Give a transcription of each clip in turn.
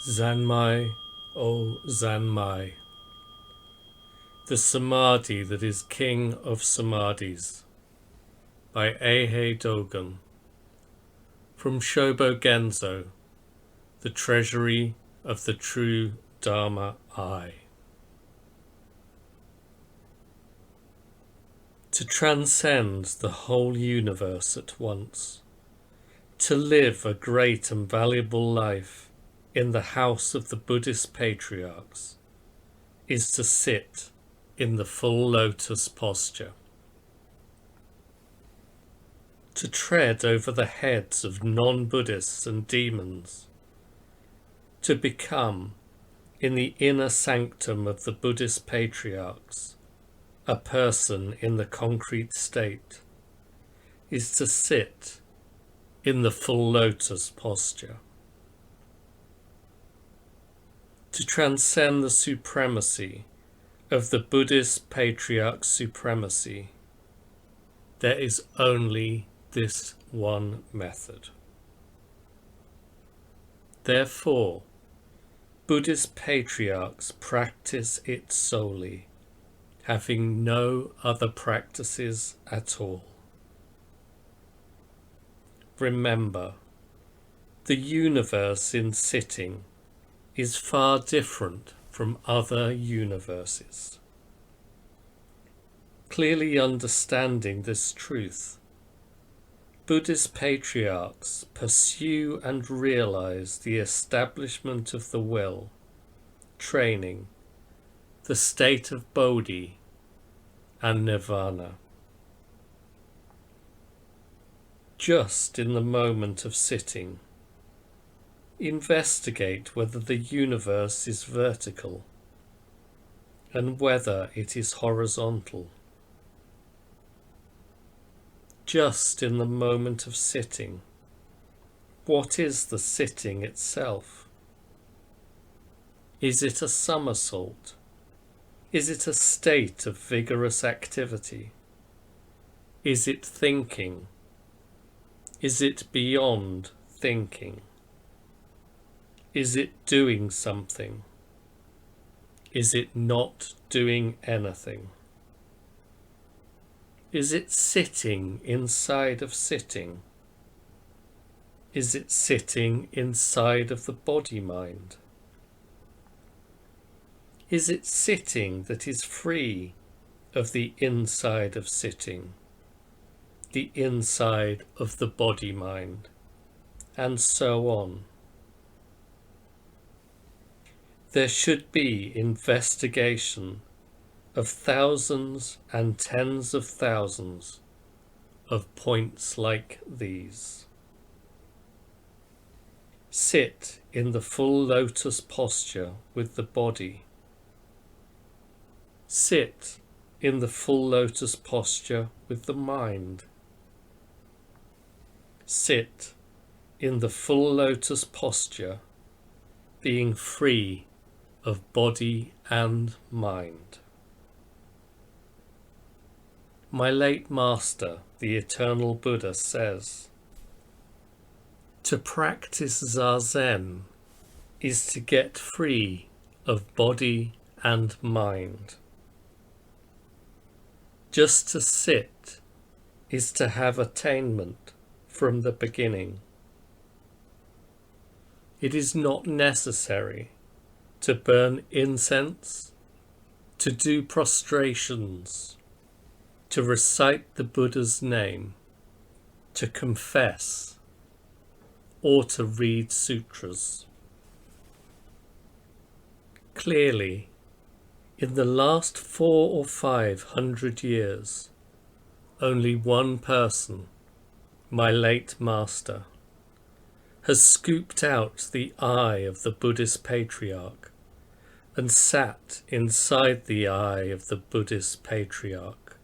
Zanmai O Zanmai, the Samadhi that is King of Samadhis, by Eihei Dogen, from Shobogenzo, the treasury of the true Dharma I. To transcend the whole universe at once, to live a great and valuable life in the house of the Buddhist patriarchs, is to sit in the full lotus posture. To tread over the heads of non-Buddhists and demons, to become, in the inner sanctum of the Buddhist patriarchs, a person in the concrete state, is to sit in the full lotus posture. To transcend the supremacy of the Buddhist patriarch supremacy, there is only this one method. Therefore, Buddhist patriarchs practice it solely, having no other practices at all. Remember, the universe in sitting is far different from other universes. Clearly understanding this truth, Buddhist patriarchs pursue and realize the establishment of the will, training, the state of Bodhi, and Nirvana. Just in the moment of sitting, investigate whether the universe is vertical and whether it is horizontal. Just in the moment of sitting, what is the sitting itself? Is it a somersault? Is it a state of vigorous activity? Is it thinking? Is it beyond thinking? Is it doing something? Is it not doing anything? Is it sitting inside of sitting? Is it sitting inside of the body-mind? Is it sitting that is free of the inside of sitting, the inside of the body-mind, and so on? There should be investigation of thousands and tens of thousands of points like these. Sit in the full lotus posture with the body. Sit in the full lotus posture with the mind. Sit in the full lotus posture, being free of body and mind. My late master, the eternal Buddha, says, to practice Zazen is to get free of body and mind. Just to sit is to have attainment from the beginning. It is not necessary to burn incense, to do prostrations, to recite the Buddha's name, to confess, or to read sutras. Clearly, in the last 400 or 500 years, only one person, my late master, has scooped out the eye of the Buddhist patriarch and sat inside the eye of the Buddhist patriarch.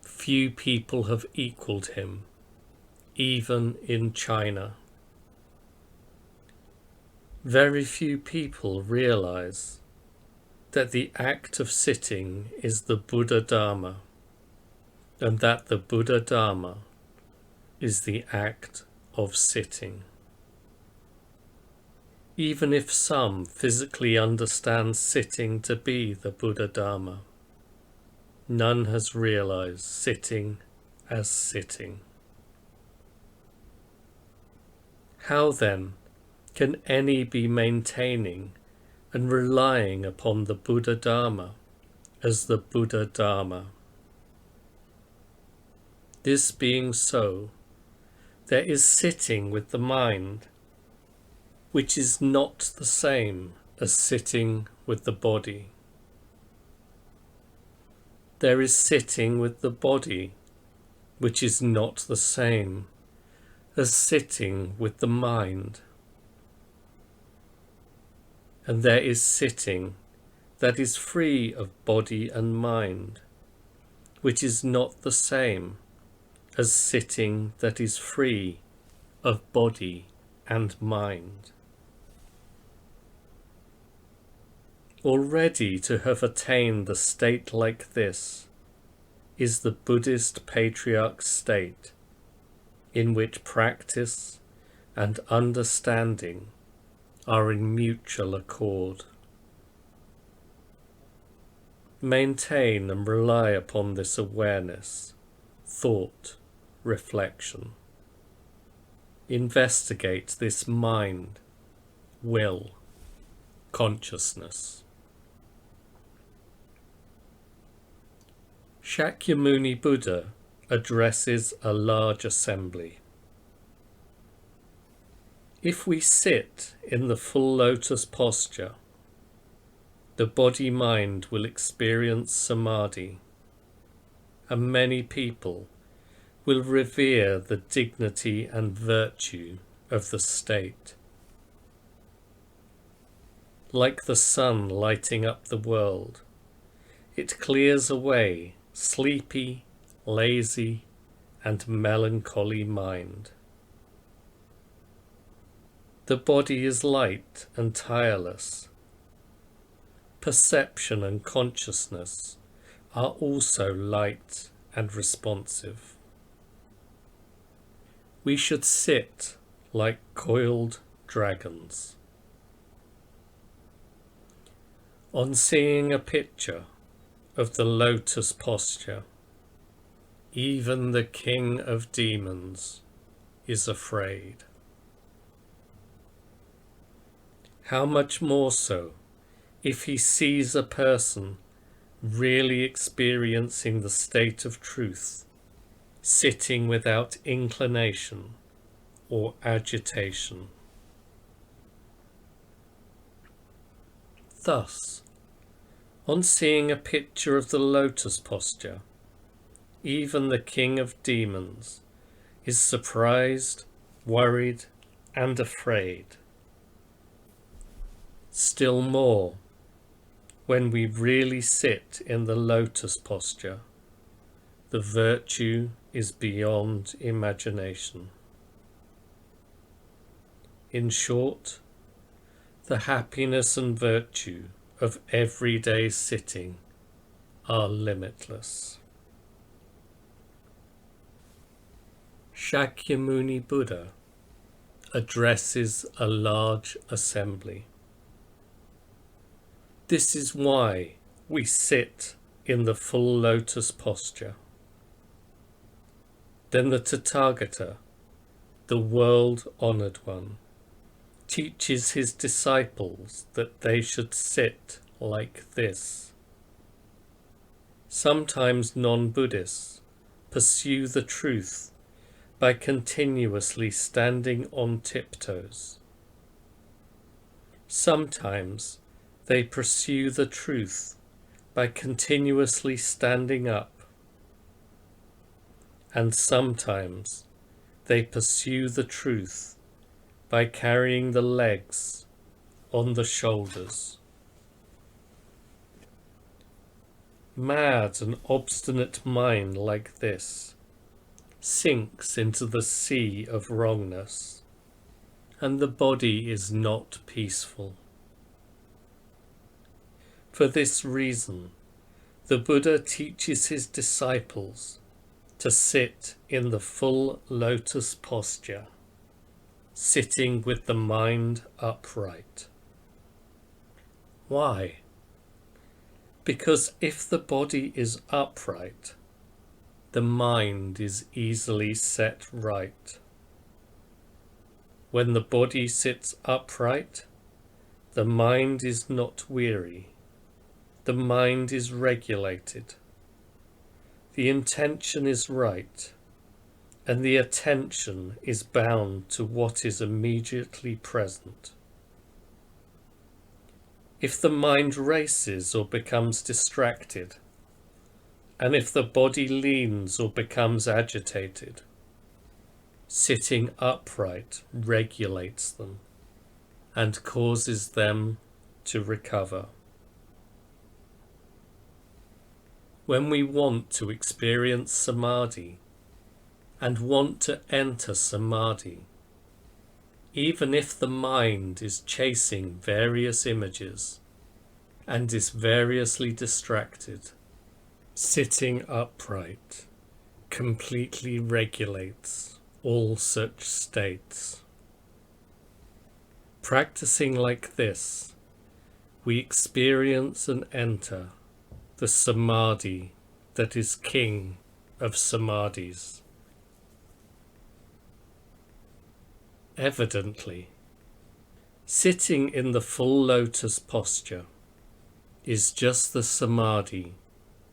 Few people have equaled him, even in China. Very few people realize that the act of sitting is the Buddha Dharma, and that the Buddha Dharma is the act of sitting. even if some physically understand sitting to be the Buddha Dharma, none has realized sitting as sitting. How then can any be maintaining and relying upon the Buddha Dharma as the Buddha Dharma? This being so, there is sitting with the mind, which is not the same as sitting with the body. There is sitting with the body, which is not the same as sitting with the mind. And there is sitting that is free of body and mind, which is not the same as sitting that is free of body and mind. Already to have attained the state like this is the Buddhist patriarch's state, in which practice and understanding are in mutual accord. Maintain and rely upon this awareness, thought, reflection. Investigate this mind, will, consciousness. Shakyamuni Buddha addresses a large assembly. If we sit in the full lotus posture, the body-mind will experience samadhi, and many people will revere the dignity and virtue of the state. Like the sun lighting up the world, it clears away sleepy, lazy, and melancholy mind. The body is light and tireless. Perception and consciousness are also light and responsive. We should sit like coiled dragons. On seeing a picture of the lotus posture, even the king of demons is afraid. How much more so if he sees a person really experiencing the state of truth, sitting without inclination or agitation. Thus, on seeing a picture of the lotus posture, even the king of demons is surprised, worried, and afraid. Still more, when we really sit in the lotus posture, the virtue is beyond imagination. In short, the happiness and virtue of everyday sitting are limitless. Shakyamuni Buddha addresses a large assembly. This is why we sit in the full lotus posture. Then the Tathagata, the world-honored one, teaches his disciples that they should sit like this. Sometimes non-Buddhists pursue the truth by continuously standing on tiptoes. Sometimes they pursue the truth by continuously standing up. And sometimes they pursue the truth by carrying the legs on the shoulders. Mad and obstinate mind like this sinks into the sea of wrongness, and the body is not peaceful. For this reason, the Buddha teaches his disciples to sit in the full lotus posture. sitting with the mind upright. Why? Because if the body is upright, the mind is easily set right. When the body sits upright, the mind is not weary. The mind is regulated. The intention is right, and the attention is bound to what is immediately present. If the mind races or becomes distracted, and if the body leans or becomes agitated, sitting upright regulates them and causes them to recover. When we want to experience samadhi and want to enter samadhi, even if the mind is chasing various images and is variously distracted, sitting upright completely regulates all such states. Practicing like this, we experience and enter the samadhi that is king of samadhis. Evidently, sitting in the full lotus posture is just the samadhi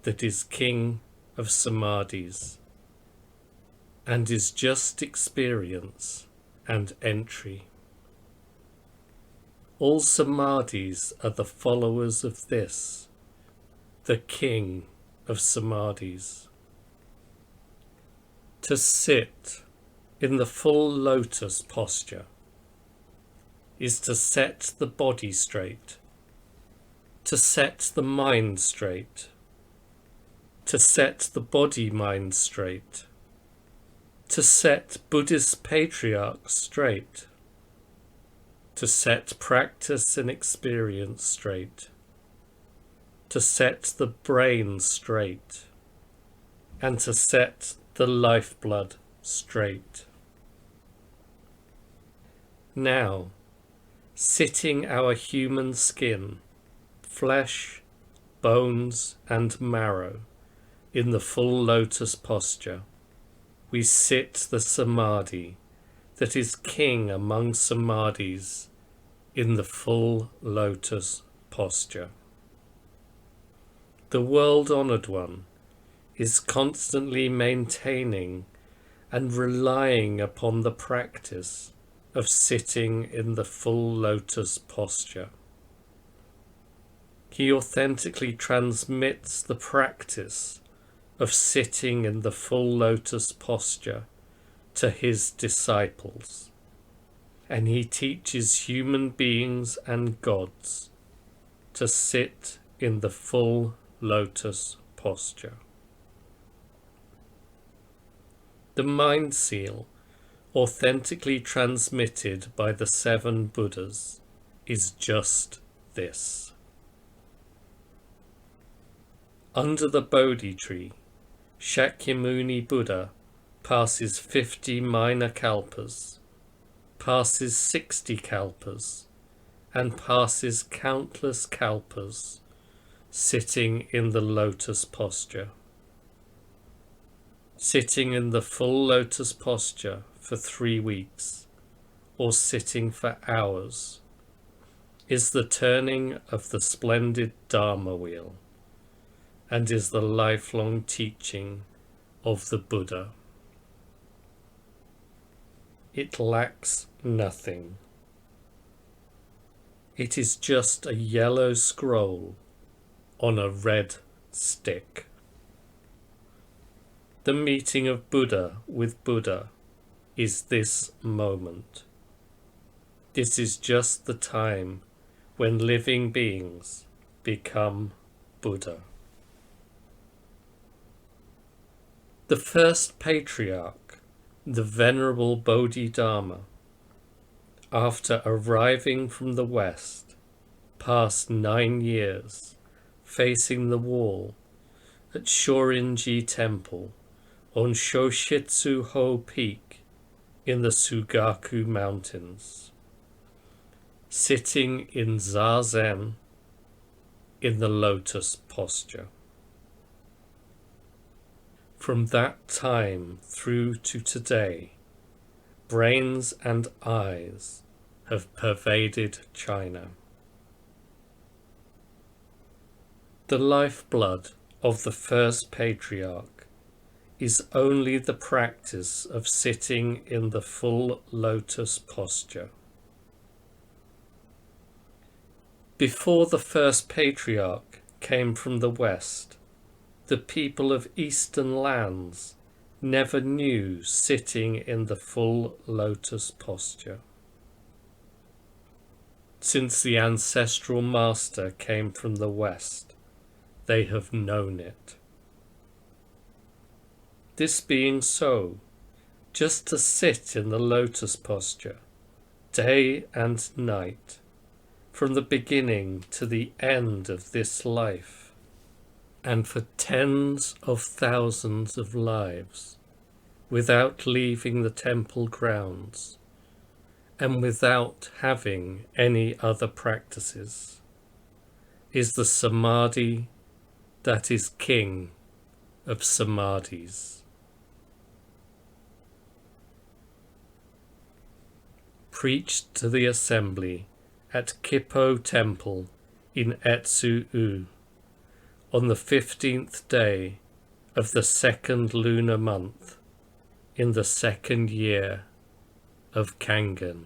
that is king of samadhis, and is just experience and entry. All samadhis are the followers of this, the king of samadhis. To sit in the full lotus posture is to set the body straight, to set the mind straight, to set the body-mind straight, to set Buddhist patriarchs straight, to set practice and experience straight, to set the brain straight, and to set the lifeblood straight. Now, sitting our human skin, flesh, bones, and marrow in the full lotus posture, we sit the samadhi that is king among samadhis in the full lotus posture. The world-honored one is constantly maintaining and relying upon the practice of sitting in the full lotus posture. He authentically transmits the practice of sitting in the full lotus posture to his disciples, and he teaches human beings and gods to sit in the full lotus posture. The mind seal authentically transmitted by the 7 Buddhas is just this. Under the Bodhi tree, Shakyamuni Buddha passes 50 minor kalpas, passes 60 kalpas, and passes countless kalpas sitting in the lotus posture. Sitting in the full lotus posture for 3 weeks, or sitting for hours, is the turning of the splendid Dharma wheel, and is the lifelong teaching of the Buddha. It lacks nothing. It is just a yellow scroll on a red stick. The meeting of Buddha with Buddha is this moment. This is just the time when living beings become Buddha. The first patriarch, the Venerable Bodhidharma, after arriving from the west, passed 9 years facing the wall at Shorinji Temple on Shoshitsu-ho Peak in the Sugaku Mountains, sitting in Zazen in the lotus posture. From that time through to today, brains and eyes have pervaded China. The lifeblood of the first patriarch is only the practice of sitting in the full lotus posture. Before the first patriarch came from the West, the people of Eastern lands never knew sitting in the full lotus posture. Since the ancestral master came from the West, they have known it. This being so, just to sit in the lotus posture, day and night, from the beginning to the end of this life, and for tens of thousands of lives, without leaving the temple grounds, and without having any other practices, is the samadhi that is king of samadhis. Preached to the assembly at Kippo Temple in Etsu-u on the 15th day of the second lunar month in the second year of Kangen.